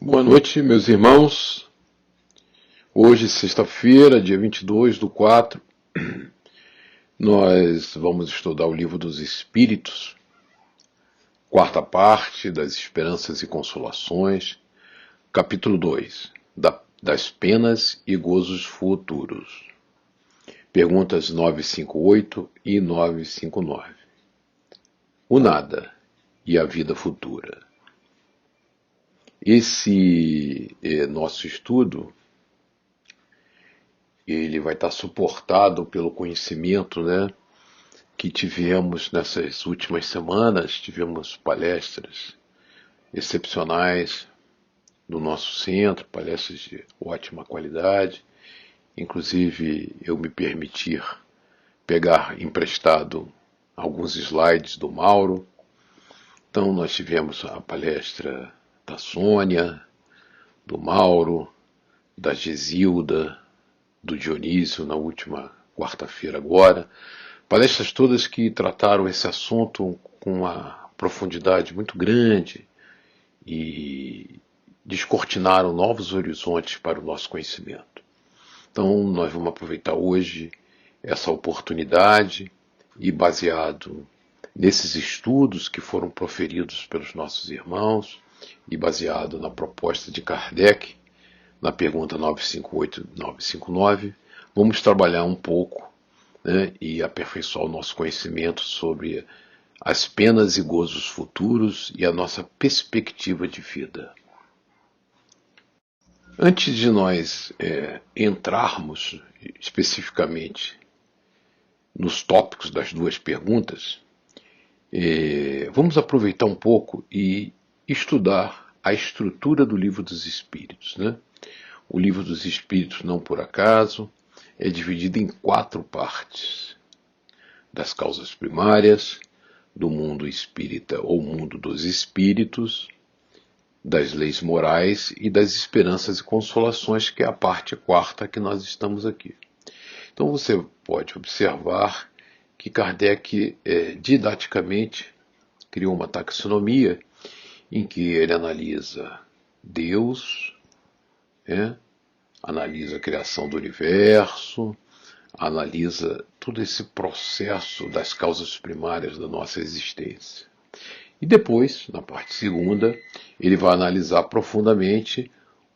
Boa noite, meus irmãos. Hoje, sexta-feira, dia 22/4, nós vamos estudar o Livro dos Espíritos, quarta parte das Esperanças e Consolações, capítulo 2, das Penas e Gozos Futuros. Perguntas 958 e 959. O nada e a vida futura. Esse nosso estudo, ele vai estar suportado pelo conhecimento, que tivemos nessas últimas semanas. Tivemos palestras excepcionais no nosso centro, palestras de ótima qualidade. Inclusive, eu me permitir pegar emprestado alguns slides do Mauro. Então, nós tivemos a palestra da Sônia, do Mauro, da Gesilda, do Dionísio na última quarta-feira agora. Palestras todas que trataram esse assunto com uma profundidade muito grande e descortinaram novos horizontes para o nosso conhecimento. Então, nós vamos aproveitar hoje essa oportunidade e, baseado nesses estudos que foram proferidos pelos nossos irmãos e baseado na proposta de Kardec, na pergunta 958 e 959, vamos trabalhar um pouco e aperfeiçoar o nosso conhecimento sobre as penas e gozos futuros e a nossa perspectiva de vida. Antes de nós entrarmos especificamente nos tópicos das duas perguntas, vamos aproveitar um pouco e estudar a estrutura do Livro dos Espíritos. O Livro dos Espíritos, não por acaso, é dividido em 4 partes: das causas primárias, do mundo espírita ou mundo dos espíritos, das leis morais e das esperanças e consolações, que é a parte 4ª que nós estamos aqui. Então você pode observar que Kardec didaticamente criou uma taxonomia em que ele analisa Deus, analisa a criação do universo, analisa todo esse processo das causas primárias da nossa existência. E depois, na parte 2ª, ele vai analisar profundamente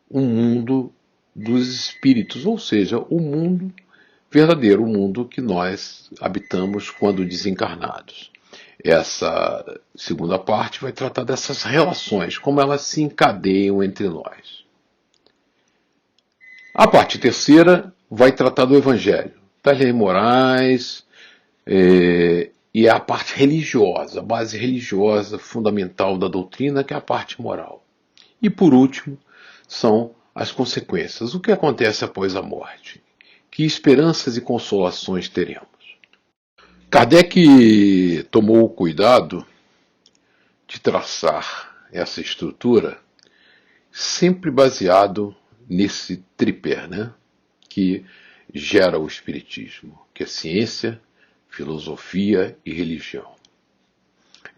o mundo dos espíritos, ou seja, o mundo verdadeiro, o mundo que nós habitamos quando desencarnados. Essa 2ª parte vai tratar dessas relações, como elas se encadeiam entre nós. A parte 3ª vai tratar do Evangelho, das leis morais, e a parte religiosa, a base religiosa fundamental da doutrina, que é a parte moral. E por último, são as consequências. O que acontece após a morte? Que esperanças e consolações teremos? Kardec tomou o cuidado de traçar essa estrutura sempre baseado nesse tripé, que gera o Espiritismo, que é ciência, filosofia e religião.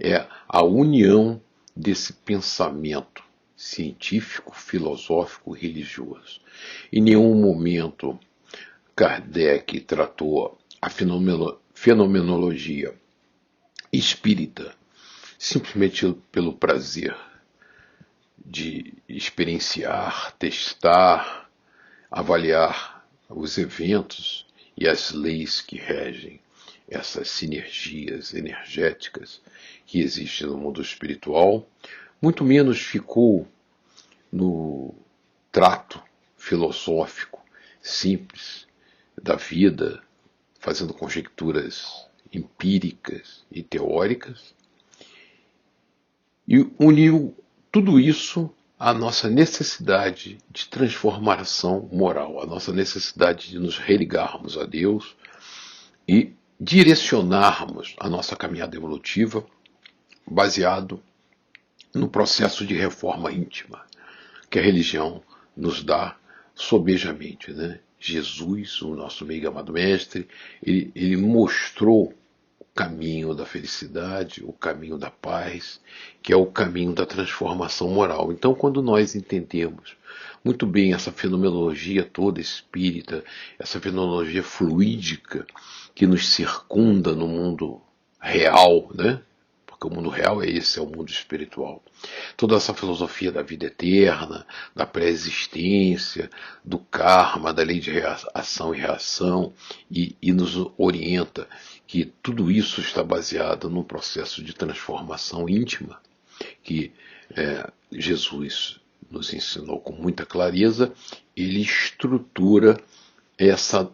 É a união desse pensamento científico, filosófico e religioso. Em nenhum momento Kardec tratou a fenomenologia espírita simplesmente pelo prazer de experienciar, testar, avaliar os eventos e as leis que regem essas sinergias energéticas que existem no mundo espiritual. Muito menos ficou no trato filosófico simples da vida, fazendo conjecturas empíricas e teóricas, e uniu tudo isso à nossa necessidade de transformação moral, à nossa necessidade de nos religarmos a Deus e direcionarmos a nossa caminhada evolutiva baseado no processo de reforma íntima que a religião nos dá sobejamente. Jesus, o nosso meio amado mestre, ele mostrou caminho da felicidade, o caminho da paz, que é o caminho da transformação moral. Então, quando nós entendemos muito bem essa fenomenologia toda espírita, essa fenomenologia fluídica que nos circunda no mundo real, né? Porque o mundo real é esse, é o mundo espiritual. Toda essa filosofia da vida eterna, da pré-existência, do karma, da lei de ação e reação, e nos orienta que tudo isso está baseado num processo de transformação íntima que Jesus nos ensinou com muita clareza. Ele estrutura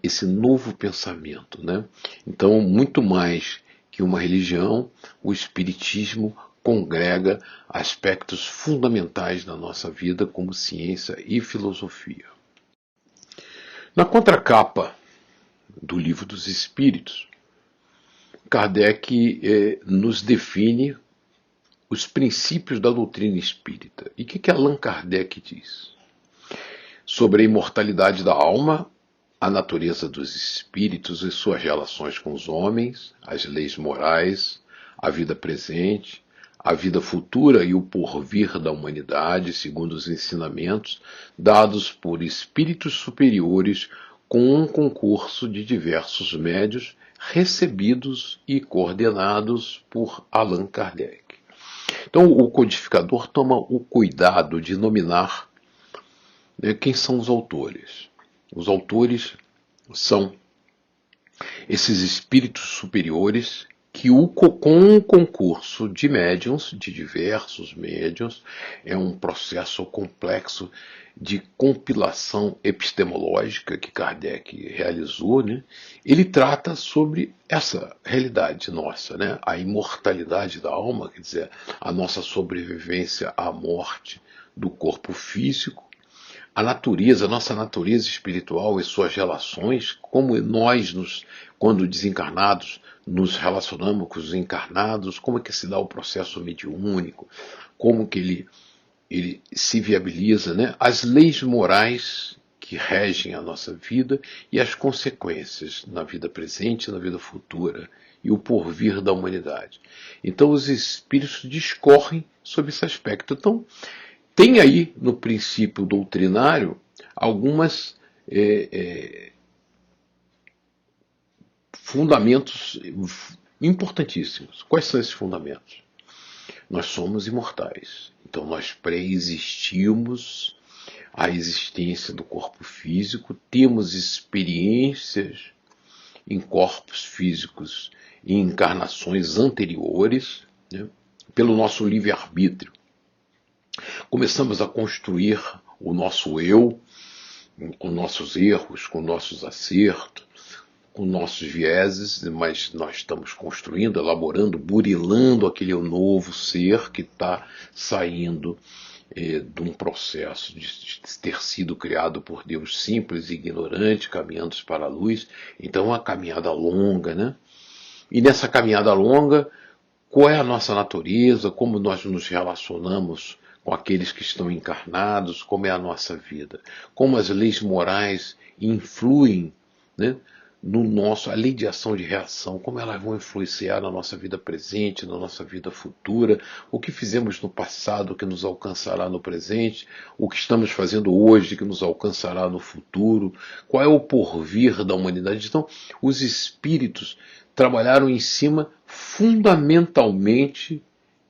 esse novo pensamento, né? Então, muito mais que uma religião, o Espiritismo congrega aspectos fundamentais da nossa vida como ciência e filosofia. Na contracapa do Livro dos Espíritos, Kardec nos define os princípios da doutrina espírita. E o que Allan Kardec diz? Sobre a imortalidade da alma, a natureza dos espíritos e suas relações com os homens, as leis morais, a vida presente, a vida futura e o porvir da humanidade, segundo os ensinamentos dados por espíritos superiores com um concurso de diversos médios recebidos e coordenados por Allan Kardec. Então, o codificador toma o cuidado de nominar quem são os autores. Os autores são esses espíritos superiores que, com um concurso de médiuns, de diversos médiuns, é um processo complexo de compilação epistemológica que Kardec realizou, né? Ele trata sobre essa realidade nossa, né? A imortalidade da alma, quer dizer, a nossa sobrevivência à morte do corpo físico, a nossa natureza espiritual e suas relações, como nós, quando desencarnados, nos relacionamos com os encarnados, como é que se dá o processo mediúnico, como que ele se viabiliza, né? As leis morais que regem a nossa vida e as consequências na vida presente e na vida futura e o porvir da humanidade. Então os espíritos discorrem sobre esse aspecto. Então, tem aí no princípio doutrinário algumas fundamentos importantíssimos. Quais são esses fundamentos? Nós somos imortais. Então nós pré-existimos a existência do corpo físico, temos experiências em corpos físicos e encarnações anteriores, né, pelo nosso livre-arbítrio. Começamos a construir o nosso eu, com nossos erros, com nossos acertos, com nossos vieses, mas nós estamos construindo, elaborando, burilando aquele novo ser que está saindo de um processo de ter sido criado por Deus simples e ignorante, caminhando para a luz. Então é uma caminhada longa, né? E nessa caminhada longa, qual é a nossa natureza, como nós nos relacionamos com aqueles que estão encarnados, como é a nossa vida, como as leis morais influem, né, a lei de ação e de reação, como elas vão influenciar na nossa vida presente, na nossa vida futura, o que fizemos no passado que nos alcançará no presente, o que estamos fazendo hoje que nos alcançará no futuro, qual é o porvir da humanidade. Então, os espíritos trabalharam em cima fundamentalmente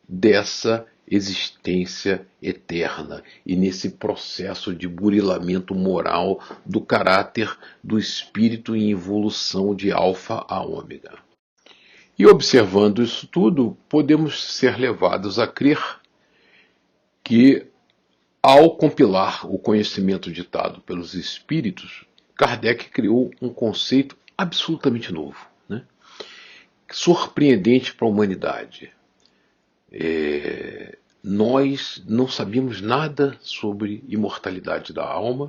dessa existência eterna e nesse processo de burilamento moral do caráter do espírito em evolução de alfa a ômega. E observando isso tudo, podemos ser levados a crer que, ao compilar o conhecimento ditado pelos espíritos, Kardec criou um conceito absolutamente novo, né? Surpreendente para a humanidade. Nós não sabíamos nada sobre imortalidade da alma,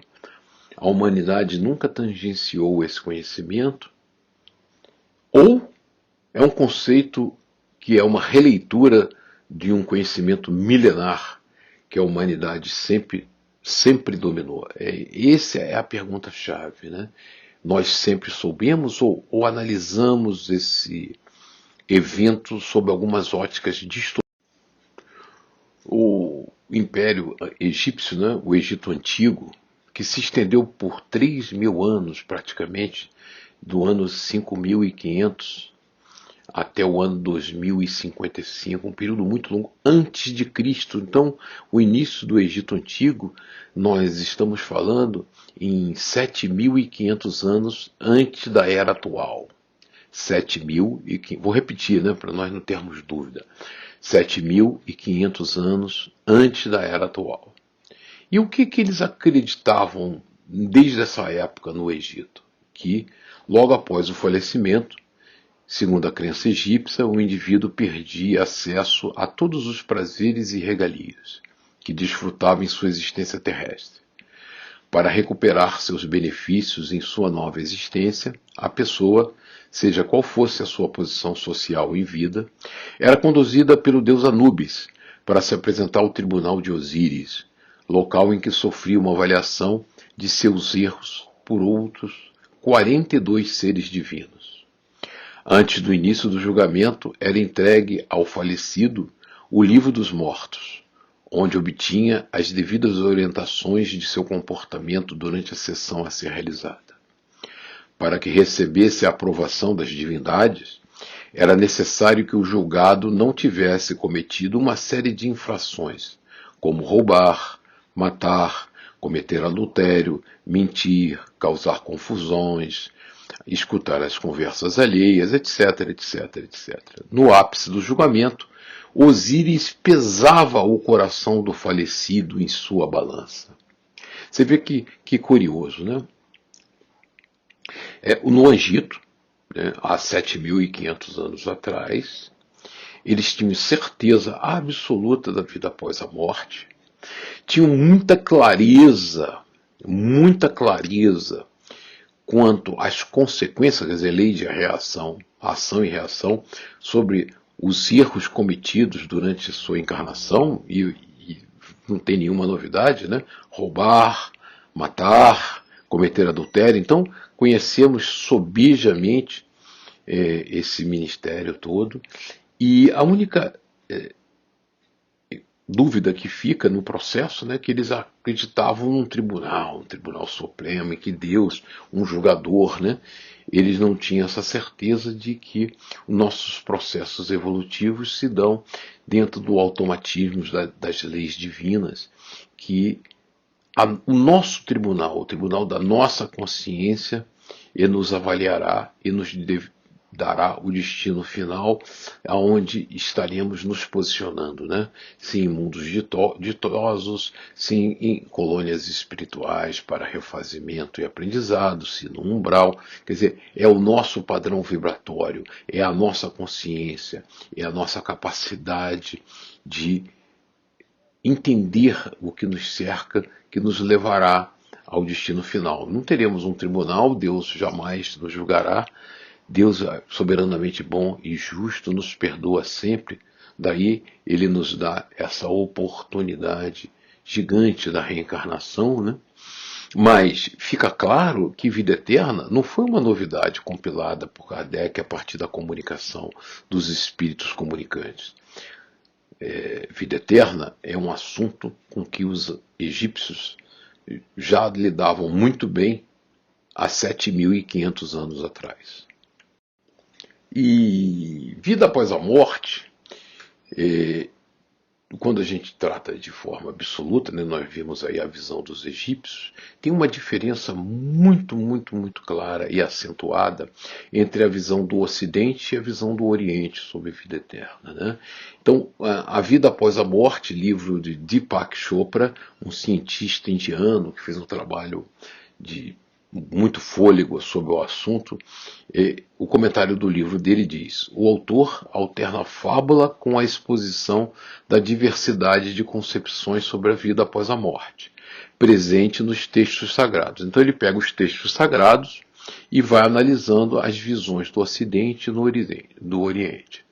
a humanidade nunca tangenciou esse conhecimento, ou é um conceito que é uma releitura de um conhecimento milenar que a humanidade sempre dominou. Essa é a pergunta-chave, né? Nós sempre soubemos ou analisamos evento sob algumas óticas distorcidas. O Império Egípcio, né, o Egito Antigo, que se estendeu por 3.000 anos praticamente, do ano 5.500 até o ano 2055, um período muito longo antes de Cristo. Então, o início do Egito Antigo, nós estamos falando em 7.500 anos antes da era atual. 7.500, vou repetir, né, para nós não termos dúvida, 7.500 anos antes da era atual. E o que eles acreditavam desde essa época no Egito? Que logo após o falecimento, segundo a crença egípcia, o indivíduo perdia acesso a todos os prazeres e regalias que desfrutava em sua existência terrestre. Para recuperar seus benefícios em sua nova existência, a pessoa, seja qual fosse a sua posição social em vida, era conduzida pelo deus Anubis para se apresentar ao tribunal de Osíris, local em que sofria uma avaliação de seus erros por outros 42 seres divinos. Antes do início do julgamento, era entregue ao falecido o livro dos mortos, onde obtinha as devidas orientações de seu comportamento durante a sessão a ser realizada. Para que recebesse a aprovação das divindades, era necessário que o julgado não tivesse cometido uma série de infrações, como roubar, matar, cometer adultério, mentir, causar confusões, escutar as conversas alheias, etc, etc, etc. No ápice do julgamento, Osíris pesava o coração do falecido em sua balança. Você vê que curioso, né? No Egito, né, há 7.500 anos atrás, eles tinham certeza absoluta da vida após a morte, tinham muita clareza quanto às consequências, quer dizer, lei de reação, ação e reação, sobre os erros cometidos durante sua encarnação, e não tem nenhuma novidade, né? Roubar, matar, cometer adultério. Então, conhecemos sobejamente esse ministério todo, e a única dúvida que fica no processo, né, que eles acreditavam num tribunal, um tribunal supremo, em que Deus, um julgador, né, eles não tinham essa certeza de que nossos processos evolutivos se dão dentro do automatismo das leis divinas, que o nosso tribunal, o tribunal da nossa consciência, ele nos avaliará e nos dará o destino final aonde estaremos nos posicionando, né? Se em mundos ditosos, se em colônias espirituais para refazimento e aprendizado, se no umbral. Quer dizer, é o nosso padrão vibratório, é a nossa consciência, é a nossa capacidade de entender o que nos cerca, que nos levará ao destino final. Não teremos um tribunal, Deus jamais nos julgará. Deus é soberanamente bom e justo, nos perdoa sempre, daí ele nos dá essa oportunidade gigante da reencarnação, né? Mas fica claro que vida eterna não foi uma novidade compilada por Kardec a partir da comunicação dos espíritos comunicantes. Vida eterna é um assunto com que os egípcios já lidavam muito bem há 7.500 anos atrás. E vida após a morte, quando a gente trata de forma absoluta, né, nós vimos aí a visão dos egípcios, tem uma diferença muito, muito, muito clara e acentuada entre a visão do Ocidente e a visão do Oriente sobre a vida eterna, né? Então, a vida após a morte, livro de Deepak Chopra, um cientista indiano que fez um trabalho de muito fôlego sobre o assunto, o comentário do livro dele diz: o autor alterna a fábula com a exposição da diversidade de concepções sobre a vida após a morte, presente nos textos sagrados. Então ele pega os textos sagrados e vai analisando as visões do Ocidente e do Oriente.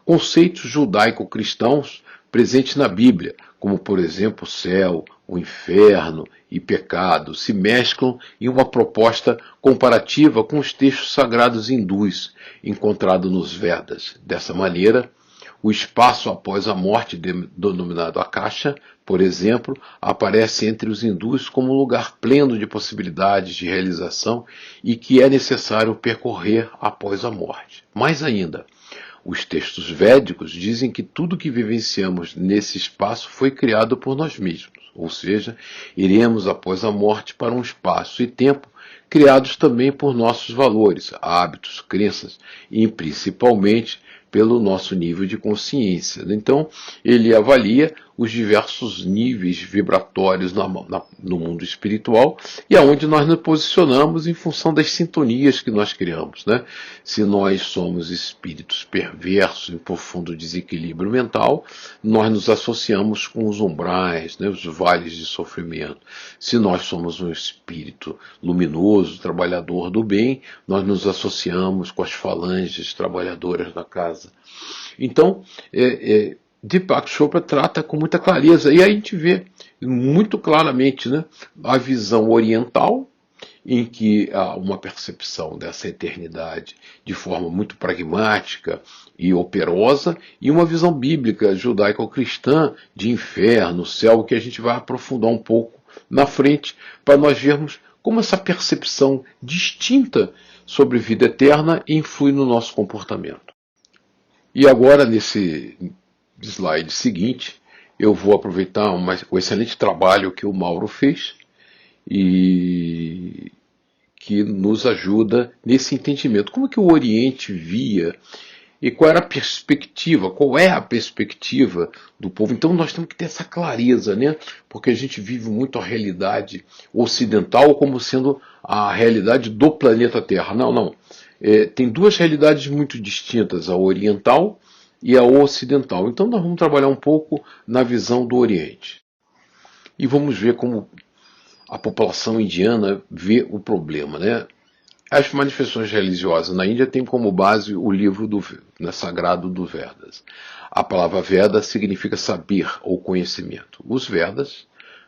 Conceitos judaico-cristãos presentes na Bíblia, como por exemplo o céu, o inferno e pecado se mesclam em uma proposta comparativa com os textos sagrados hindus, encontrado nos Vedas. Dessa maneira, o espaço após a morte, denominado Akasha, por exemplo, aparece entre os hindus como um lugar pleno de possibilidades de realização e que é necessário percorrer após a morte. Mais ainda, os textos védicos dizem que tudo que vivenciamos nesse espaço foi criado por nós mesmos, ou seja, iremos após a morte para um espaço e tempo criados também por nossos valores, hábitos, crenças e principalmente pelo nosso nível de consciência. Então, ele avalia os diversos níveis vibratórios no mundo espiritual e aonde nós nos posicionamos em função das sintonias que nós criamos, né? Se nós somos espíritos perversos em profundo desequilíbrio mental, nós nos associamos com os umbrais, né? Os vales de sofrimento. Se nós somos um espírito luminoso, trabalhador do bem, nós nos associamos com as falanges trabalhadoras da casa. Então, Deepak Chopra trata com muita clareza, e aí a gente vê muito claramente, né, a visão oriental, em que há uma percepção dessa eternidade de forma muito pragmática e operosa, e uma visão bíblica judaico-cristã de inferno, céu, que a gente vai aprofundar um pouco na frente, para nós vermos como essa percepção distinta sobre vida eterna influi no nosso comportamento. E agora, nesse slide seguinte, eu vou aproveitar o excelente trabalho que o Mauro fez e que nos ajuda nesse entendimento. Como que o Oriente via e qual era a perspectiva, qual é a perspectiva do povo. Então nós temos que ter essa clareza, né? Porque a gente vive muito a realidade ocidental como sendo a realidade do planeta Terra. Não. Tem duas realidades muito distintas, a oriental e a ocidental. Então nós vamos trabalhar um pouco na visão do Oriente. E vamos ver como a população indiana vê o problema, né? As manifestações religiosas na Índia têm como base o livro sagrado do Vedas. A palavra Veda significa saber ou conhecimento. Os Vedas,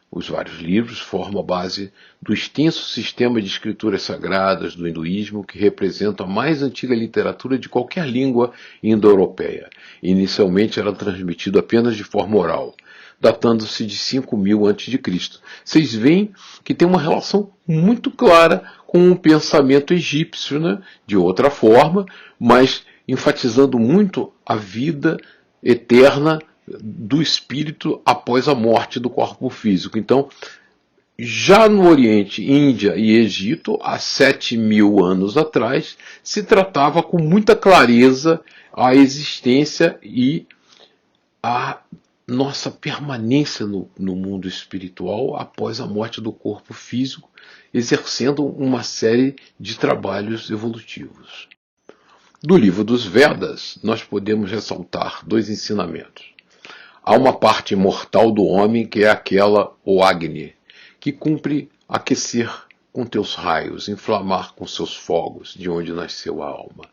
os vários livros, formam a base do extenso sistema de escrituras sagradas do hinduísmo que representam a mais antiga literatura de qualquer língua indo-europeia. Inicialmente era transmitido apenas de forma oral, datando-se de 5.000 a.C. Vocês veem que tem uma relação muito clara com o pensamento egípcio, né? De outra forma, mas enfatizando muito a vida eterna do espírito após a morte do corpo físico. Então, já no Oriente, Índia e Egito, há 7.000 anos atrás, se tratava com muita clareza a existência e a nossa permanência no mundo espiritual após a morte do corpo físico, exercendo uma série de trabalhos evolutivos. Do livro dos Vedas, nós podemos ressaltar dois ensinamentos. Há uma parte imortal do homem que é aquela, o Agni, que cumpre aquecer com teus raios, inflamar com seus fogos, de onde nasceu a alma.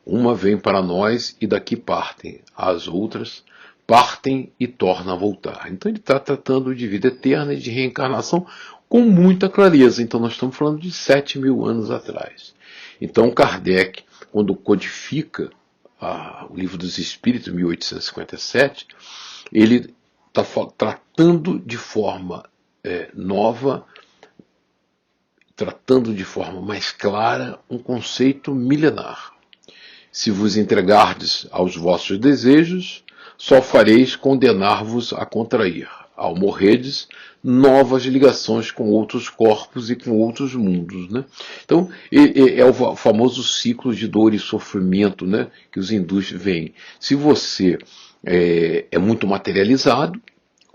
Uma vem para nós e daqui partem, as outras partem e tornam a voltar. Então ele está tratando de vida eterna e de reencarnação com muita clareza. Então nós estamos falando de 7.000 anos atrás. Então Kardec, quando codifica o Livro dos Espíritos, 1857, ele está tratando de forma nova, tratando de forma mais clara um conceito milenar. Se vos entregardes aos vossos desejos, só fareis condenar-vos a contrair, ao morredes, novas ligações com outros corpos e com outros mundos, né? Então, é o famoso ciclo de dor e sofrimento, né, que os hindus veem. Se você é muito materializado,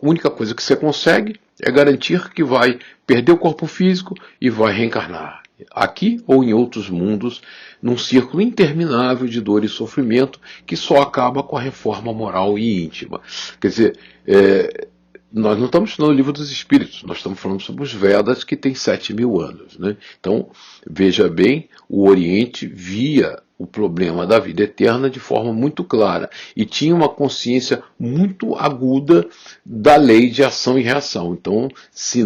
a única coisa que você consegue é garantir que vai perder o corpo físico e vai reencarnar, aqui ou em outros mundos, num círculo interminável de dor e sofrimento que só acaba com a reforma moral e íntima. Quer dizer, nós não estamos estudando o Livro dos Espíritos, nós estamos falando sobre os Vedas que têm 7.000 anos, né? Então, veja bem, o Oriente via o problema da vida eterna de forma muito clara e tinha uma consciência muito aguda da lei de ação e reação. Então, se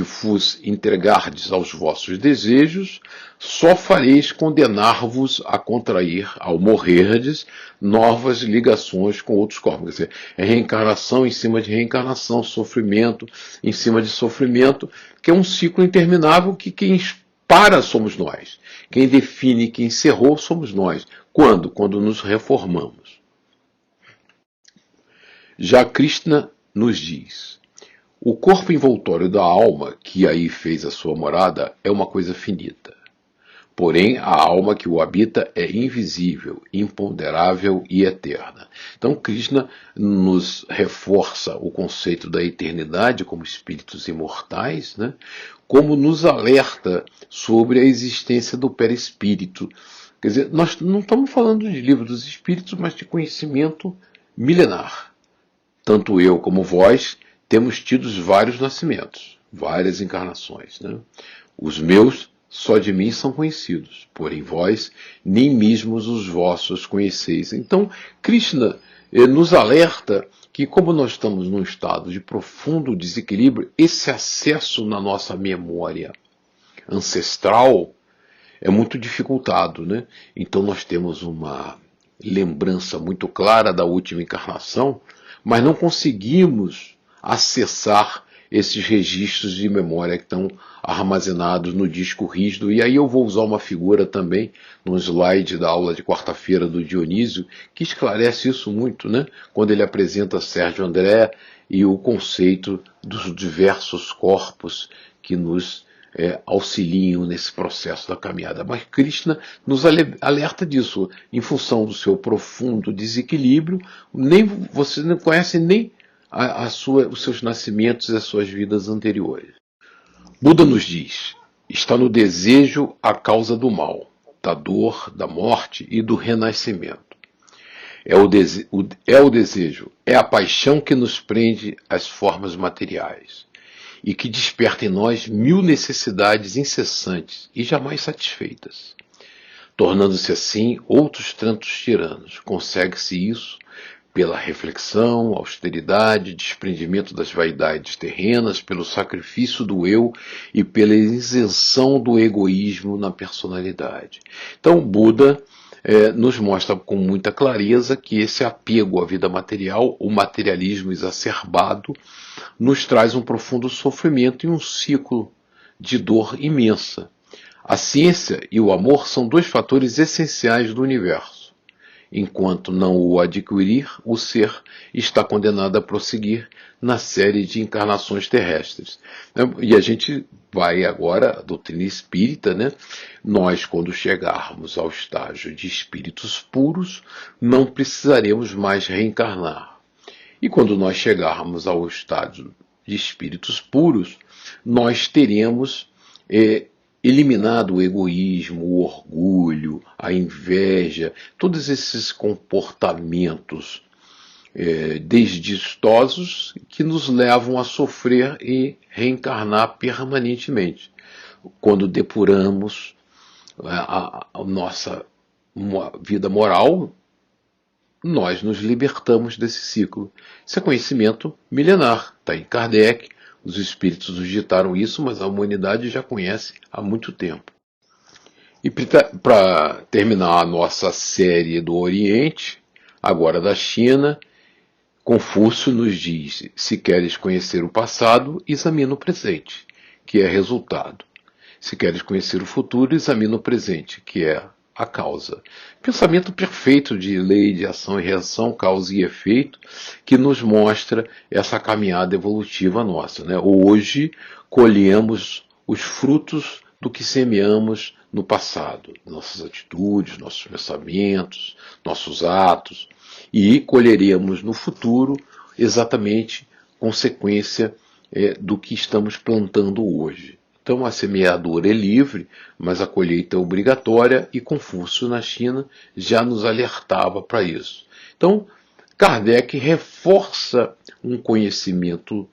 vos entregardes aos vossos desejos, só fareis condenar-vos a contrair, ao morrerdes, novas ligações com outros corpos. Quer dizer, é reencarnação em cima de reencarnação, sofrimento em cima de sofrimento, que é um ciclo interminável que quem para somos nós. Quem define que encerrou somos nós. Quando? Quando nos reformamos. Já Krishna nos diz: o corpo envoltório da alma, que aí fez a sua morada, é uma coisa finita. Porém, a alma que o habita é invisível, imponderável e eterna. Então, Krishna nos reforça o conceito da eternidade como espíritos imortais, né? Como nos alerta sobre a existência do perispírito. Quer dizer, nós não estamos falando de livro dos espíritos, mas de conhecimento milenar. Tanto eu como vós temos tido vários nascimentos, várias encarnações, né? Os meus só de mim são conhecidos, porém vós nem mesmo os vossos conheceis. Então, Krishna nos alerta que, como nós estamos num estado de profundo desequilíbrio, esse acesso na nossa memória ancestral é muito dificultado, né? Então nós temos uma lembrança muito clara da última encarnação, mas não conseguimos acessar esses registros de memória que estão armazenados no disco rígido. E aí eu vou usar uma figura também no slide da aula de quarta-feira do Dionísio, que esclarece isso muito, né? Quando ele apresenta Sérgio André e o conceito dos diversos corpos que nos auxiliam nesse processo da caminhada. Mas Krishna nos alerta disso, em função do seu profundo desequilíbrio, você não conhece nem os seus nascimentos e as suas vidas anteriores. Buda nos diz: está no desejo a causa do mal, da dor, da morte e do renascimento. É o desejo, é a paixão que nos prende às formas materiais e que desperta em nós mil necessidades incessantes e jamais satisfeitas, tornando-se assim outros tantos tiranos. Consegue-se isso pela reflexão, austeridade, desprendimento das vaidades terrenas, pelo sacrifício do eu e pela isenção do egoísmo na personalidade. Então, Buda nos mostra com muita clareza que esse apego à vida material, o materialismo exacerbado, nos traz um profundo sofrimento e um ciclo de dor imensa. A ciência e o amor são dois fatores essenciais do universo. Enquanto não o adquirir, o ser está condenado a prosseguir na série de encarnações terrestres. E a gente vai agora, a doutrina espírita, né? Nós, quando chegarmos ao estágio de espíritos puros, não precisaremos mais reencarnar. E quando nós chegarmos ao estágio de espíritos puros, nós teremos eliminado o egoísmo, o orgulho, a inveja, todos esses comportamentos desdistosos que nos levam a sofrer e reencarnar permanentemente. Quando depuramos a nossa vida moral, nós nos libertamos desse ciclo. Isso é conhecimento milenar, está em Kardec. Os espíritos nos ditaram isso, mas a humanidade já conhece há muito tempo. E para terminar a nossa série do Oriente, agora da China, Confúcio nos diz: se queres conhecer o passado, examina o presente, que é resultado. Se queres conhecer o futuro, examina o presente, que é a causa. Pensamento perfeito de lei de ação e reação, causa e efeito, que nos mostra essa caminhada evolutiva nossa, né? Hoje colhemos os frutos do que semeamos no passado, nossas atitudes, nossos pensamentos, nossos atos, e colheremos no futuro exatamente consequência do que estamos plantando hoje. Então a semeadura é livre, mas a colheita é obrigatória, e Confúcio na China já nos alertava para isso. Então Kardec reforça um conhecimento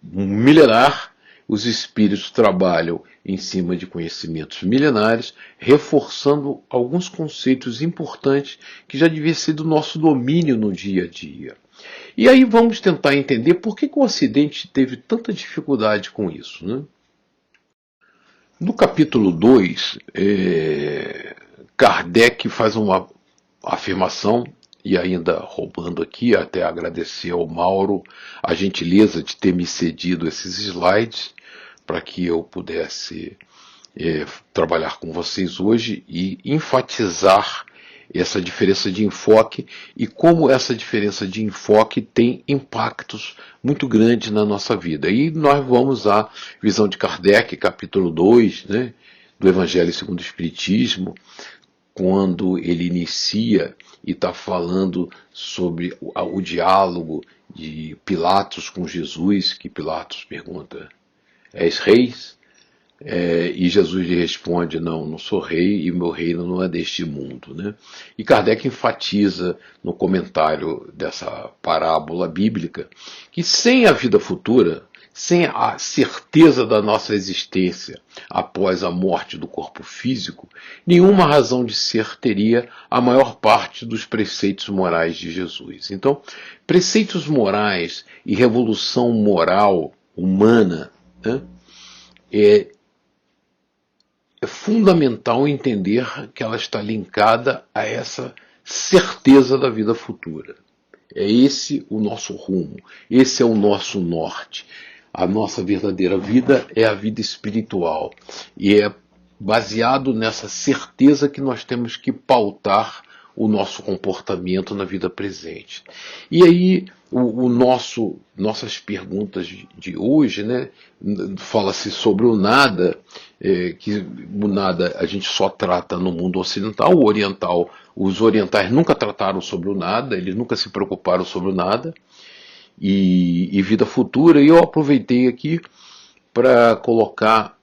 milenar, os espíritos trabalham em cima de conhecimentos milenares, reforçando alguns conceitos importantes que já devia ser do nosso domínio no dia a dia. E aí vamos tentar entender por que o Ocidente teve tanta dificuldade com isso, né? No capítulo 2, Kardec faz uma afirmação, e ainda roubando aqui, até agradecer ao Mauro a gentileza de ter me cedido esses slides para que eu pudesse trabalhar com vocês hoje e enfatizar essa diferença de enfoque e como essa diferença de enfoque tem impactos muito grandes na nossa vida. E nós vamos à visão de Kardec, capítulo 2, né, do Evangelho segundo o Espiritismo, quando ele inicia e está falando sobre o diálogo de Pilatos com Jesus, que Pilatos pergunta: és reis? E Jesus lhe responde: não sou rei e meu reino não é deste mundo, né? E Kardec enfatiza no comentário dessa parábola bíblica que sem a vida futura, sem a certeza da nossa existência após a morte do corpo físico, nenhuma razão de ser teria a maior parte dos preceitos morais de Jesus. Então, preceitos morais e revolução moral humana, né, é fundamental entender que ela está linkada a essa certeza da vida futura. É esse o nosso rumo, esse é o nosso norte. A nossa verdadeira vida é a vida espiritual. E é baseado nessa certeza que nós temos que pautar o nosso comportamento na vida presente. E aí, nossas perguntas de hoje, né, fala-se sobre o nada, que o nada a gente só trata no mundo ocidental, o oriental, os orientais nunca trataram sobre o nada, eles nunca se preocuparam sobre o nada, e vida futura, e eu aproveitei aqui para colocar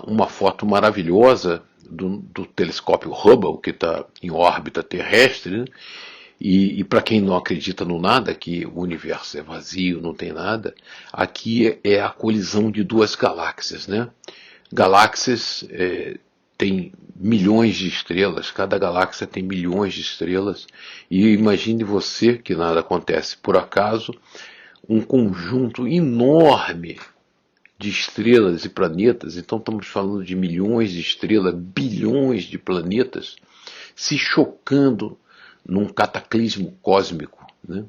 uma foto maravilhosa do telescópio Hubble, que está em órbita terrestre, né? E para quem não acredita no nada, que o universo é vazio, não tem nada, aqui é a colisão de duas galáxias, né? Galáxias tem milhões de estrelas, cada galáxia tem milhões de estrelas, e imagine você que nada acontece por acaso, um conjunto enorme de estrelas e planetas, então estamos falando de milhões de estrelas, bilhões de planetas, se chocando num cataclismo cósmico, né,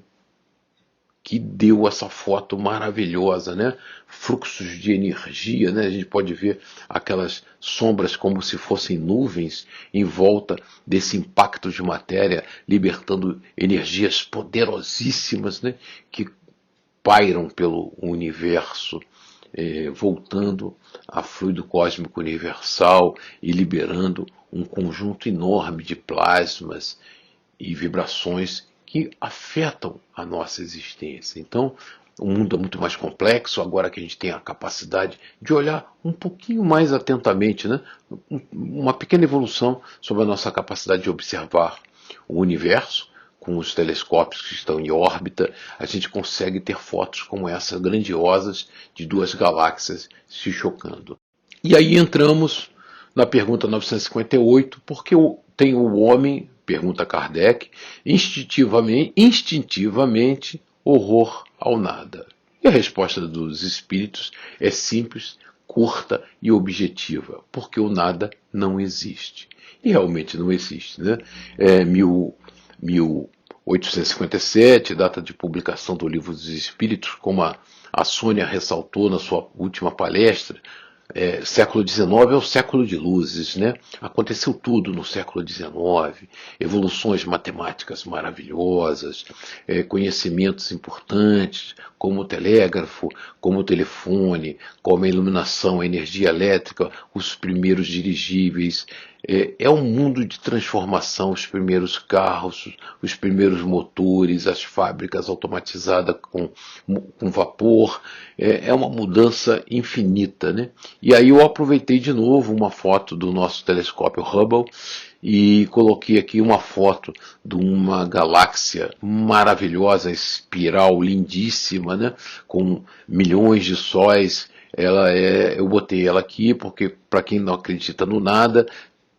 que deu essa foto maravilhosa, né? Fluxos de energia, né? A gente pode ver aquelas sombras como se fossem nuvens em volta desse impacto de matéria, libertando energias poderosíssimas, né, que pairam pelo universo, voltando a fluido cósmico universal e liberando um conjunto enorme de plasmas e vibrações que afetam a nossa existência. Então, o mundo é muito mais complexo, agora que a gente tem a capacidade de olhar um pouquinho mais atentamente, né? Uma pequena evolução sobre a nossa capacidade de observar o universo, com os telescópios que estão em órbita, a gente consegue ter fotos como essa, grandiosas, de duas galáxias se chocando. E aí entramos na pergunta 958, porque tem o homem, pergunta Kardec, instintivamente horror ao nada? E a resposta dos espíritos é simples, curta e objetiva, porque o nada não existe. E realmente não existe, né? 1857, data de publicação do Livro dos Espíritos, como a Sônia ressaltou na sua última palestra, século XIX é o século de luzes, né? Aconteceu tudo no século XIX, evoluções matemáticas maravilhosas, conhecimentos importantes, como o telégrafo, como o telefone, como a iluminação, a energia elétrica, os primeiros dirigíveis, É um mundo de transformação, os primeiros carros, os primeiros motores, as fábricas automatizadas com vapor, é uma mudança infinita, né? E aí eu aproveitei de novo uma foto do nosso telescópio Hubble e coloquei aqui uma foto de uma galáxia maravilhosa, espiral lindíssima, né? Com milhões de sóis. Eu botei ela aqui porque, para quem não acredita no nada,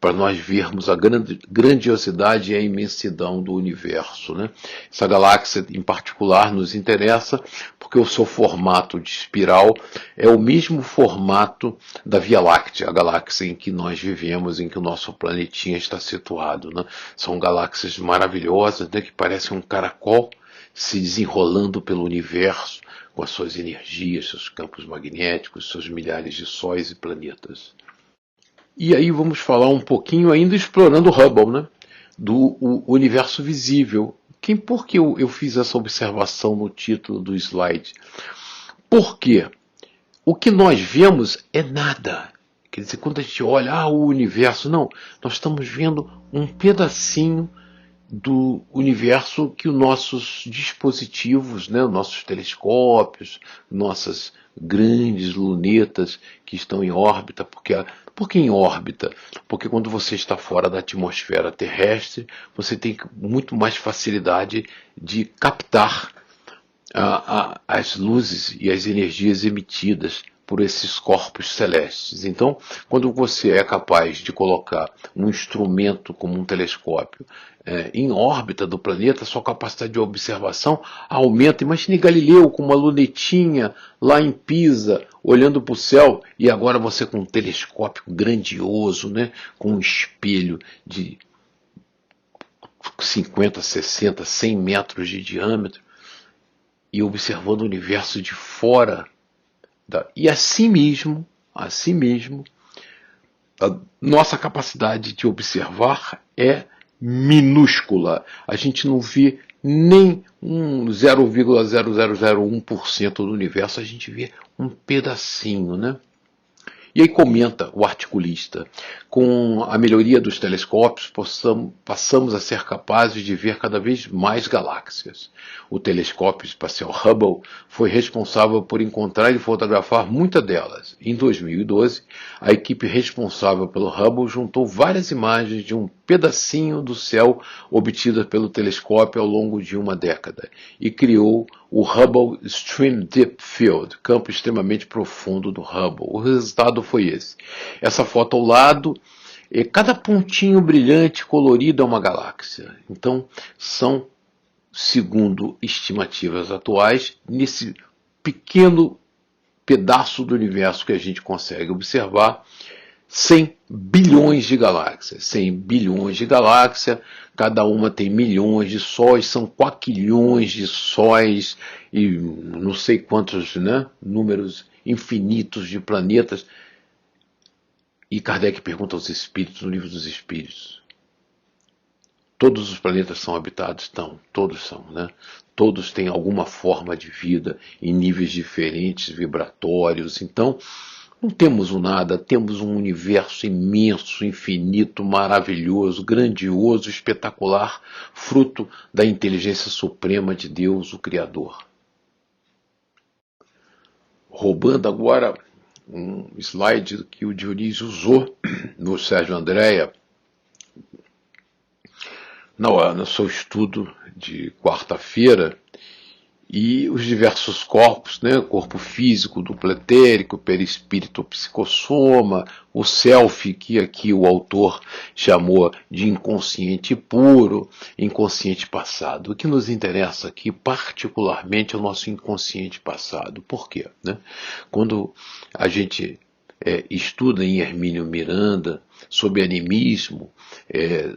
para nós vermos a grandiosidade e a imensidão do universo, né? Essa galáxia em particular nos interessa porque o seu formato de espiral é o mesmo formato da Via Láctea, a galáxia em que nós vivemos, em que o nosso planetinha está situado, né? São galáxias maravilhosas, né, que parecem um caracol se desenrolando pelo universo com as suas energias, seus campos magnéticos, seus milhares de sóis e planetas. E aí vamos falar um pouquinho ainda explorando o Hubble, né? Do universo visível. Por que eu fiz essa observação no título do slide? Porque o que nós vemos é nada. Quer dizer, quando a gente olha o universo, não, nós estamos vendo um pedacinho do universo que os nossos dispositivos, né, nossos telescópios, nossas grandes lunetas que estão em órbita, por que em órbita? Porque quando você está fora da atmosfera terrestre, você tem muito mais facilidade de captar as luzes e as energias emitidas por esses corpos celestes. Então, quando você é capaz de colocar um instrumento como um telescópio em órbita do planeta, sua capacidade de observação aumenta. Imagine Galileu com uma lunetinha lá em Pisa, olhando para o céu, e agora você com um telescópio grandioso, né, com um espelho de 50, 60, 100 metros de diâmetro, e observando o universo de fora. E assim mesmo, a nossa capacidade de observar é minúscula. A gente não vê nem 0,0001% do universo, a gente vê um pedacinho, né? E aí comenta o articulista, com a melhoria dos telescópios passamos a ser capazes de ver cada vez mais galáxias. O telescópio espacial Hubble foi responsável por encontrar e fotografar muitas delas. Em 2012, a equipe responsável pelo Hubble juntou várias imagens de um pedacinho do céu obtidas pelo telescópio ao longo de uma década e criou o Hubble Extreme Deep Field, campo extremamente profundo do Hubble. O resultado foi esse. Essa foto ao lado, cada pontinho brilhante colorido é uma galáxia. Então, são, segundo estimativas atuais, nesse pequeno pedaço do universo que a gente consegue observar, 100 bilhões de galáxias. 100 bilhões de galáxias, cada uma tem milhões de sóis, são quaquilhões de sóis e não sei quantos, né, números infinitos de planetas. E Kardec pergunta aos espíritos, no livro dos espíritos: todos os planetas são habitados? Estão, todos são, né? Todos têm alguma forma de vida em níveis diferentes, vibratórios. Então, não temos o nada, temos um universo imenso, infinito, maravilhoso, grandioso, espetacular, fruto da inteligência suprema de Deus, o Criador. Roubando agora um slide que o Dionísio usou no Sérgio Andréa, no seu estudo de quarta-feira, e os diversos corpos, né? O corpo físico, duplo etérico, perispírito, psicossoma, o self, que aqui o autor chamou de inconsciente puro, inconsciente passado. O que nos interessa aqui particularmente é o nosso inconsciente passado. Por quê? Né? Quando a gente estuda em Hermínio Miranda sobre animismo,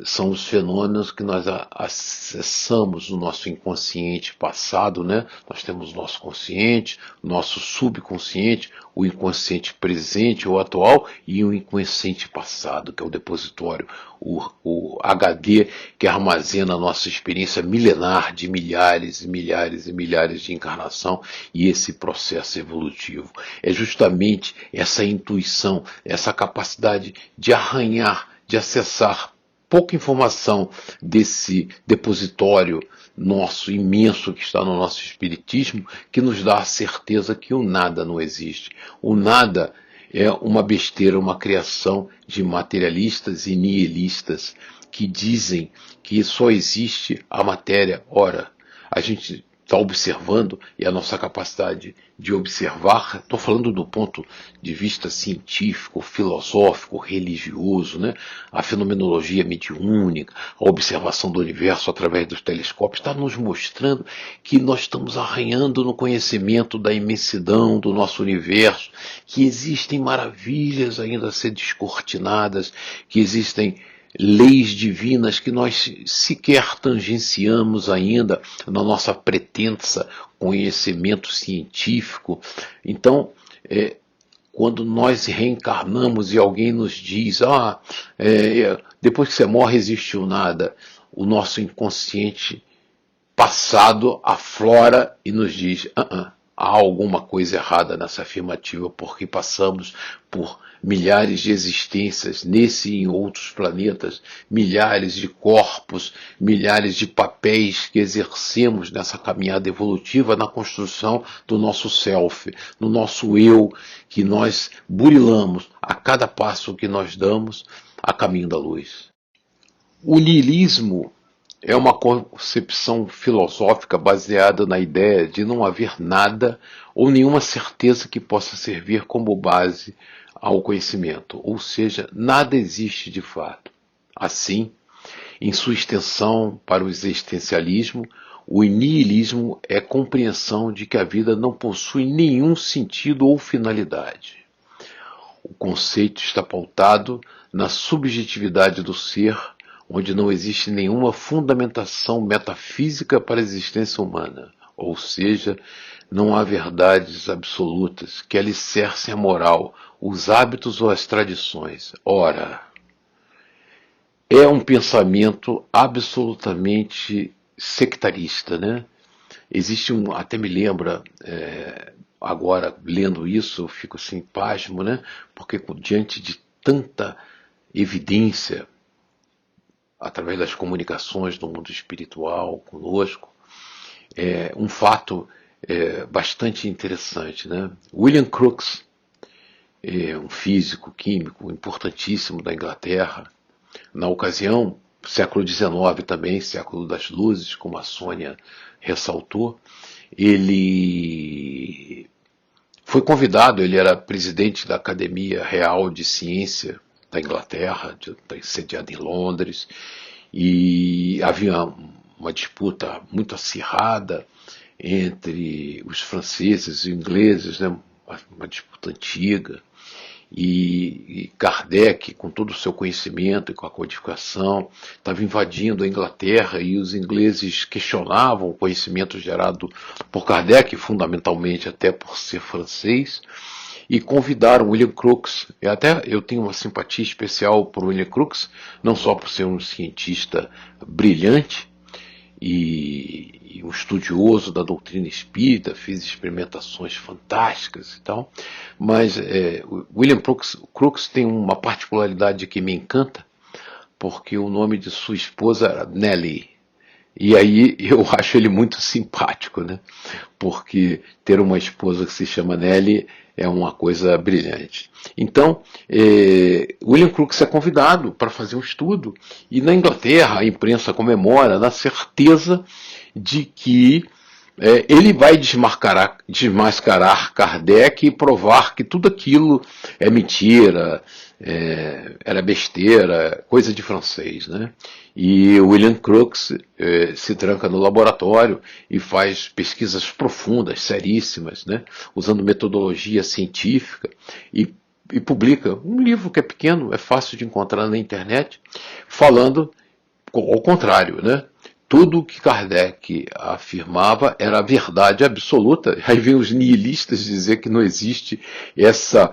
são os fenômenos que nós acessamos no nosso inconsciente passado, né? Nós temos o nosso consciente, o nosso subconsciente, o inconsciente presente ou atual e o inconsciente passado, que é o depositório, o HD que armazena a nossa experiência milenar de milhares e milhares e milhares de encarnação e esse processo evolutivo. É justamente essa intuição, essa capacidade de arranhar, de acessar pouca informação desse depositório nosso imenso que está no nosso espiritismo, que nos dá a certeza que o nada não existe. O nada é uma besteira, uma criação de materialistas e nihilistas que dizem que só existe a matéria. Ora, a gente está observando, e a nossa capacidade de observar, estou falando do ponto de vista científico, filosófico, religioso, né? A fenomenologia mediúnica, a observação do universo através dos telescópios, está nos mostrando que nós estamos arranhando no conhecimento da imensidão do nosso universo, que existem maravilhas ainda a ser descortinadas, que existem leis divinas que nós sequer tangenciamos ainda na nossa pretensa conhecimento científico. Então, quando nós reencarnamos e alguém nos diz, depois que você morre existe o nada, o nosso inconsciente passado aflora e nos diz, há alguma coisa errada nessa afirmativa, porque passamos por milhares de existências nesse e em outros planetas, milhares de corpos, milhares de papéis que exercemos nessa caminhada evolutiva na construção do nosso self, no nosso eu, que nós burilamos a cada passo que nós damos a caminho da luz. O niilismo é uma concepção filosófica baseada na ideia de não haver nada ou nenhuma certeza que possa servir como base ao conhecimento, ou seja, nada existe de fato. Assim, em sua extensão para o existencialismo, o niilismo é a compreensão de que a vida não possui nenhum sentido ou finalidade. O conceito está pautado na subjetividade do ser, onde não existe nenhuma fundamentação metafísica para a existência humana, ou seja, não há verdades absolutas que alicercem a moral, os hábitos ou as tradições. Ora, é um pensamento absolutamente sectarista, né? Existe até me lembra, agora lendo isso, eu fico assim, pasmo, né? Porque diante de tanta evidência, através das comunicações do mundo espiritual conosco, um fato bastante interessante, né? William Crookes, um físico químico importantíssimo da Inglaterra, na ocasião, século XIX também, século das luzes, como a Sônia ressaltou, ele foi convidado, ele era presidente da Academia Real de Ciência da Inglaterra, sediada em Londres, e havia uma disputa muito acirrada entre os franceses e os ingleses, né? Uma disputa antiga, e Kardec, com todo o seu conhecimento e com a codificação, estava invadindo a Inglaterra e os ingleses questionavam o conhecimento gerado por Kardec, fundamentalmente até por ser francês, e convidaram William Crookes. Eu tenho uma simpatia especial por William Crookes, não só por ser um cientista brilhante e um estudioso da doutrina espírita, fez experimentações fantásticas e tal, mas William Crookes tem uma particularidade que me encanta, porque o nome de sua esposa era Nellie. E aí eu acho ele muito simpático, né? Porque ter uma esposa que se chama Nellie é uma coisa brilhante. Então, William Crookes é convidado para fazer um estudo, e na Inglaterra a imprensa comemora na certeza de que ele vai desmascarar Kardec e provar que tudo aquilo é mentira, era besteira, coisa de francês, né? E William Crookes se tranca no laboratório e faz pesquisas profundas, seríssimas, né? Usando metodologia científica, e publica um livro que é pequeno, é fácil de encontrar na internet, falando ao contrário, né? Tudo o que Kardec afirmava era a verdade absoluta. Aí vem os nihilistas dizer que não existe essa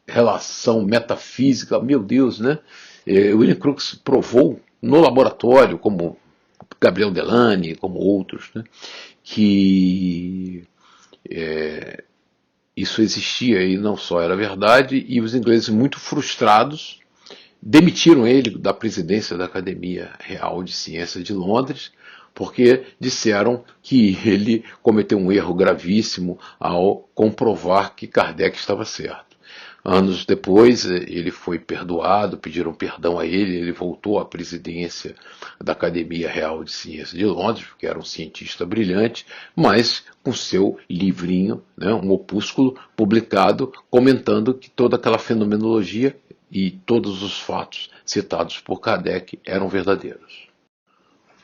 relação metafísica. Meu Deus, né? William Crookes provou no laboratório, como Gabriel Delany, como outros, né? Que isso existia e não só era verdade, e os ingleses muito frustrados demitiram ele da presidência da Academia Real de Ciências de Londres, porque disseram que ele cometeu um erro gravíssimo ao comprovar que Kardec estava certo. Anos depois, ele foi perdoado, pediram perdão a ele, ele voltou à presidência da Academia Real de Ciências de Londres, porque era um cientista brilhante, mas com seu livrinho, né, um opúsculo publicado, comentando que toda aquela fenomenologia e todos os fatos citados por Kardec eram verdadeiros.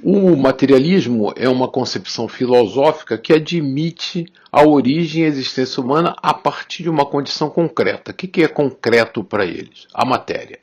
O materialismo é uma concepção filosófica que admite a origem e a existência humana a partir de uma condição concreta. O que é concreto para eles? A matéria.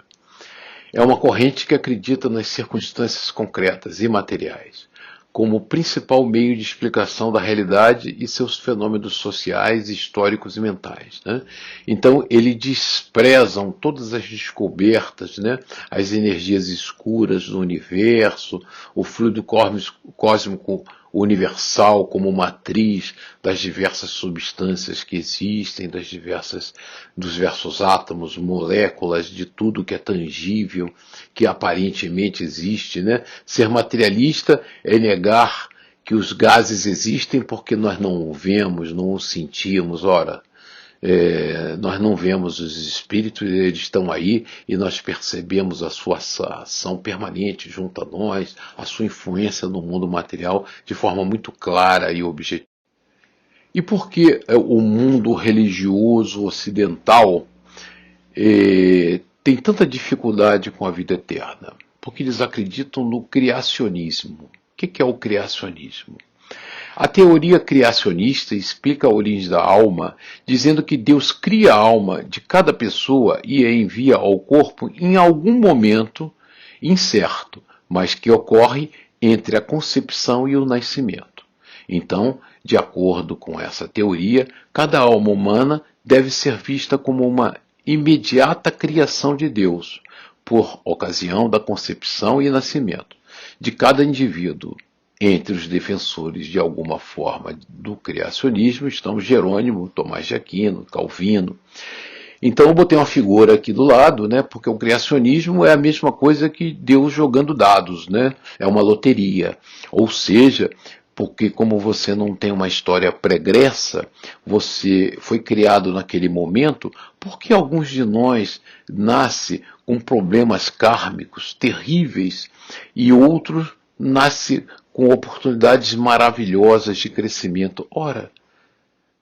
É uma corrente que acredita nas circunstâncias concretas e materiais como principal meio de explicação da realidade e seus fenômenos sociais, históricos e mentais, né? Então, eles desprezam todas as descobertas, né? As energias escuras do universo, o fluido cósmico universal como matriz das diversas substâncias que existem, dos diversos átomos, moléculas, de tudo que é tangível, que aparentemente existe, né? Ser materialista é negar que os gases existem porque nós não os vemos, não os sentimos. Ora, nós não vemos os espíritos, eles estão aí e nós percebemos a sua ação permanente junto a nós, a sua influência no mundo material de forma muito clara e objetiva. E por que o mundo religioso ocidental tem tanta dificuldade com a vida eterna? Porque eles acreditam no criacionismo. O que é o criacionismo? A teoria criacionista explica a origem da alma, dizendo que Deus cria a alma de cada pessoa e a envia ao corpo em algum momento incerto, mas que ocorre entre a concepção e o nascimento. Então, de acordo com essa teoria, cada alma humana deve ser vista como uma imediata criação de Deus, por ocasião da concepção e nascimento de cada indivíduo. Entre os defensores de alguma forma do criacionismo estão Jerônimo, Tomás de Aquino, Calvino. Então eu botei uma figura aqui do lado, né, porque o criacionismo é a mesma coisa que Deus jogando dados, né, é uma loteria. Ou seja, porque como você não tem uma história pregressa, você foi criado naquele momento, porque alguns de nós nascem com problemas kármicos terríveis e outros nascem com oportunidades maravilhosas de crescimento. Ora,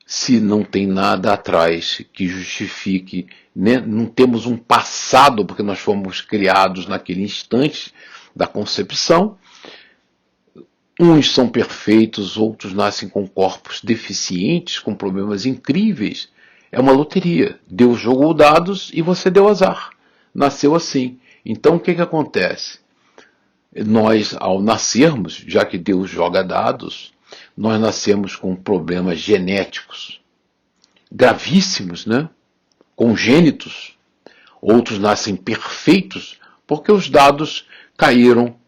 se não tem nada atrás que justifique, né? Não temos um passado, porque nós fomos criados naquele instante da concepção, uns são perfeitos, outros nascem com corpos deficientes, com problemas incríveis. É uma loteria. Deus jogou dados e você deu azar. Nasceu assim. Então o que acontece? Nós, ao nascermos, já que Deus joga dados, nós nascemos com problemas genéticos gravíssimos, né? Congênitos. Outros nascem perfeitos porque os dados caíram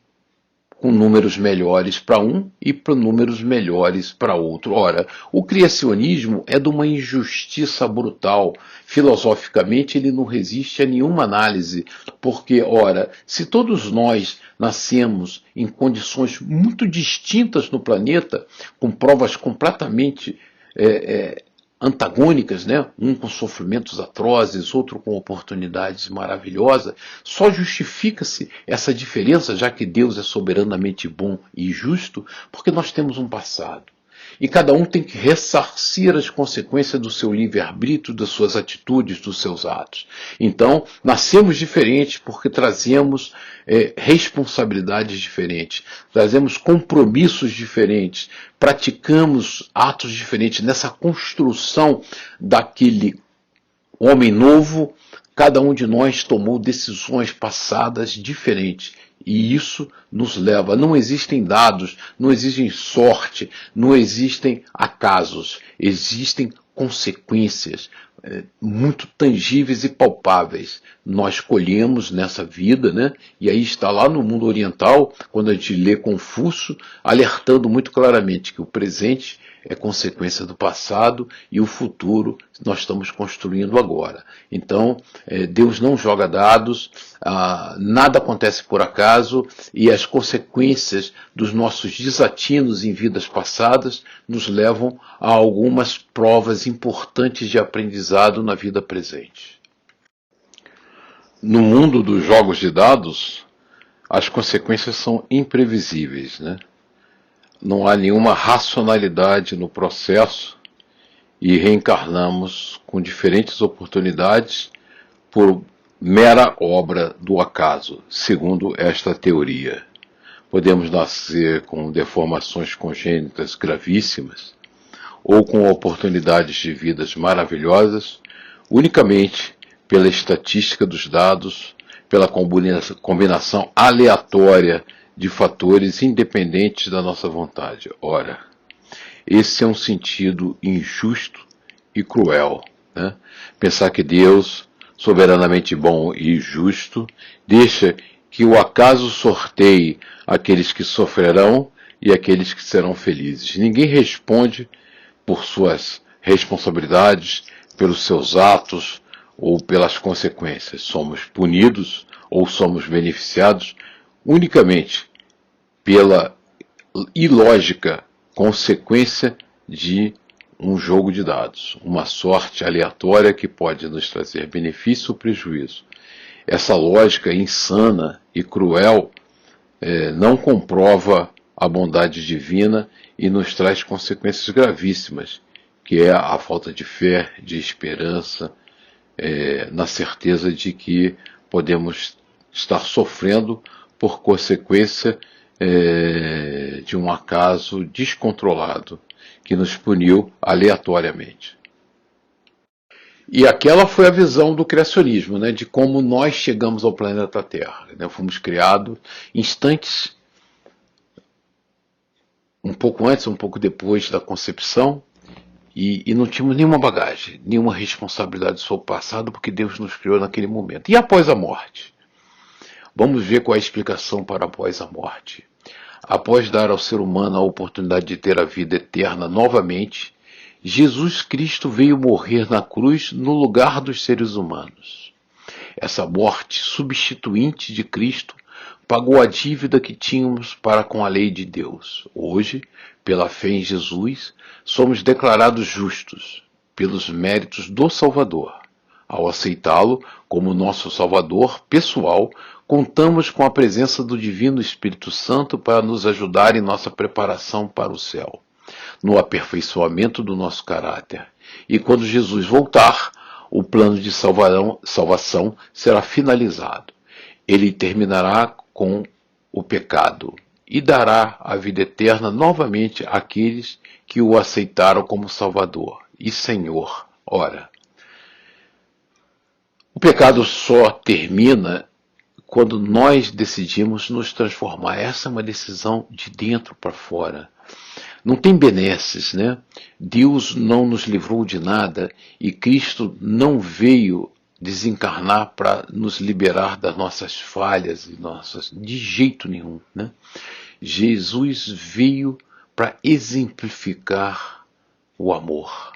com números melhores para um e para números melhores para outro. Ora, o criacionismo é de uma injustiça brutal. Filosoficamente, ele não resiste a nenhuma análise, porque, ora, se todos nós nascemos em condições muito distintas no planeta, com provas completamente antagônicas, né? Um com sofrimentos atrozes, outro com oportunidades maravilhosas, só justifica-se essa diferença, já que Deus é soberanamente bom e justo, porque nós temos um passado. E cada um tem que ressarcir as consequências do seu livre-arbítrio, das suas atitudes, dos seus atos. Então, nascemos diferentes porque trazemos responsabilidades diferentes, trazemos compromissos diferentes, praticamos atos diferentes. Nessa construção daquele homem novo, cada um de nós tomou decisões passadas diferentes. E isso nos leva, não existem dados, não existe sorte, não existem acasos, existem consequências muito tangíveis e palpáveis. Nós colhemos nessa vida, né? E aí está lá no mundo oriental, quando a gente lê Confúcio, alertando muito claramente que o presente é consequência do passado e o futuro nós estamos construindo agora. Então, Deus não joga dados, nada acontece por acaso e as consequências dos nossos desatinos em vidas passadas nos levam a algumas provas importantes de aprendizado na vida presente. No mundo dos jogos de dados, as consequências são imprevisíveis, né? Não há nenhuma racionalidade no processo e reencarnamos com diferentes oportunidades por mera obra do acaso, segundo esta teoria. Podemos nascer com deformações congênitas gravíssimas ou com oportunidades de vidas maravilhosas unicamente pela estatística dos dados, pela combinação aleatória de fatores independentes da nossa vontade. Ora, esse é um sentido injusto e cruel, né? Pensar que Deus, soberanamente bom e justo, deixa que o acaso sorteie aqueles que sofrerão e aqueles que serão felizes. Ninguém responde por suas responsabilidades, pelos seus atos ou pelas consequências. Somos punidos ou somos beneficiados unicamente pela ilógica consequência de um jogo de dados, uma sorte aleatória que pode nos trazer benefício ou prejuízo. Essa lógica insana e cruel não comprova a bondade divina e nos traz consequências gravíssimas, que é a falta de fé, de esperança, na certeza de que podemos estar sofrendo por consequência de um acaso descontrolado que nos puniu aleatoriamente. E aquela foi a visão do criacionismo, né, de como nós chegamos ao planeta Terra. Né, fomos criados instantes, um pouco antes, um pouco depois da concepção, e não tínhamos nenhuma bagagem, nenhuma responsabilidade sobre o passado, porque Deus nos criou naquele momento. E após a morte? Vamos ver qual é a explicação para após a morte. Após dar ao ser humano a oportunidade de ter a vida eterna novamente, Jesus Cristo veio morrer na cruz no lugar dos seres humanos. Essa morte substituinte de Cristo pagou a dívida que tínhamos para com a lei de Deus. Hoje, pela fé em Jesus, somos declarados justos pelos méritos do Salvador. Ao aceitá-lo como nosso Salvador pessoal, contamos com a presença do Divino Espírito Santo para nos ajudar em nossa preparação para o céu, no aperfeiçoamento do nosso caráter. E quando Jesus voltar, o plano de salvação será finalizado. Ele terminará com o pecado e dará a vida eterna novamente àqueles que o aceitaram como Salvador e Senhor. Ora, o pecado só termina quando nós decidimos nos transformar. Essa é uma decisão de dentro para fora. Não tem benesses, né? Deus não nos livrou de nada e Cristo não veio desencarnar para nos liberar das nossas falhas e de jeito nenhum, né? Jesus veio para exemplificar o amor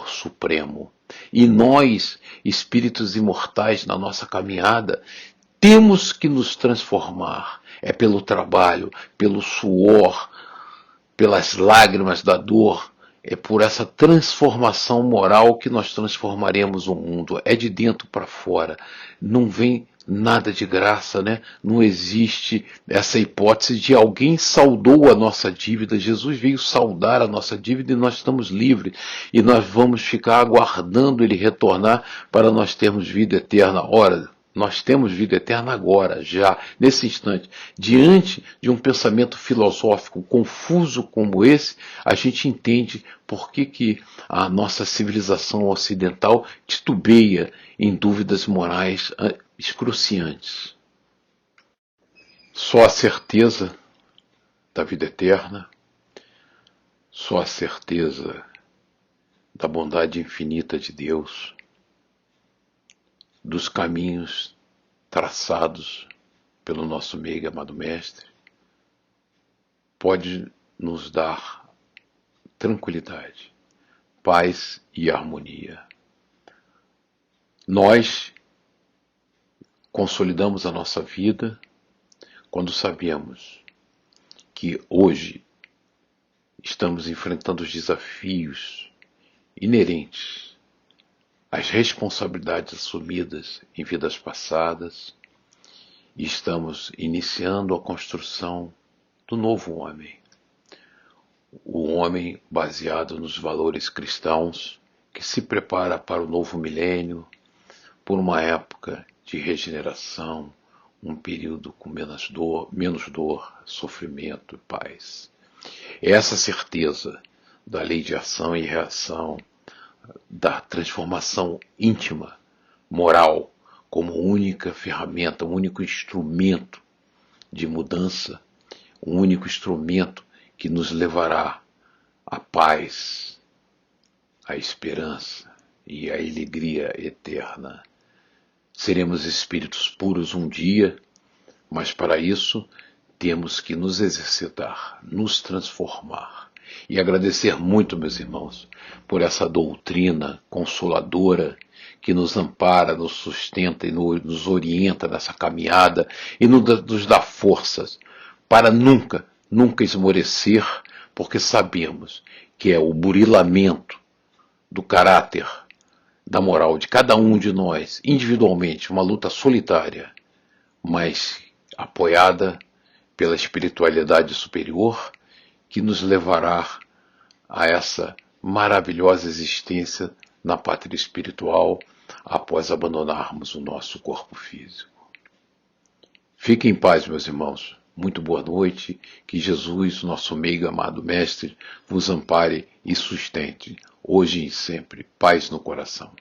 supremo. E nós, espíritos imortais na nossa caminhada, temos que nos transformar. É pelo trabalho, pelo suor, pelas lágrimas da dor, é por essa transformação moral que nós transformaremos o mundo. É de dentro para fora. Não vem nada de graça, né? Não existe essa hipótese de alguém saldou a nossa dívida. Jesus veio saldar a nossa dívida e nós estamos livres. E nós vamos ficar aguardando Ele retornar para nós termos vida eterna. Ora, nós temos vida eterna agora, já, nesse instante. Diante de um pensamento filosófico confuso como esse, a gente entende por que a nossa civilização ocidental titubeia em dúvidas morais excruciantes. Só a certeza da vida eterna, só a certeza da bondade infinita de Deus, dos caminhos traçados pelo nosso meigo amado Mestre, pode nos dar tranquilidade, paz e harmonia. Nós consolidamos a nossa vida quando sabemos que hoje estamos enfrentando os desafios inerentes às responsabilidades assumidas em vidas passadas e estamos iniciando a construção do novo homem. O homem baseado nos valores cristãos que se prepara para o novo milênio, por uma época de regeneração, um período com menos dor, sofrimento e paz. Essa certeza da lei de ação e reação, da transformação íntima, moral, como única ferramenta, um único instrumento de mudança, um único instrumento que nos levará à paz, à esperança e à alegria eterna. Seremos espíritos puros um dia, mas para isso temos que nos exercitar, nos transformar. E agradecer muito, meus irmãos, por essa doutrina consoladora que nos ampara, nos sustenta e nos orienta nessa caminhada e nos dá forças para nunca esmorecer, porque sabemos que é o burilamento do caráter, da moral de cada um de nós, individualmente, uma luta solitária, mas apoiada pela espiritualidade superior, que nos levará a essa maravilhosa existência na pátria espiritual após abandonarmos o nosso corpo físico. Fiquem em paz, meus irmãos. Muito boa noite. Que Jesus, nosso meio amado Mestre, vos ampare e sustente, hoje e sempre. Paz no coração.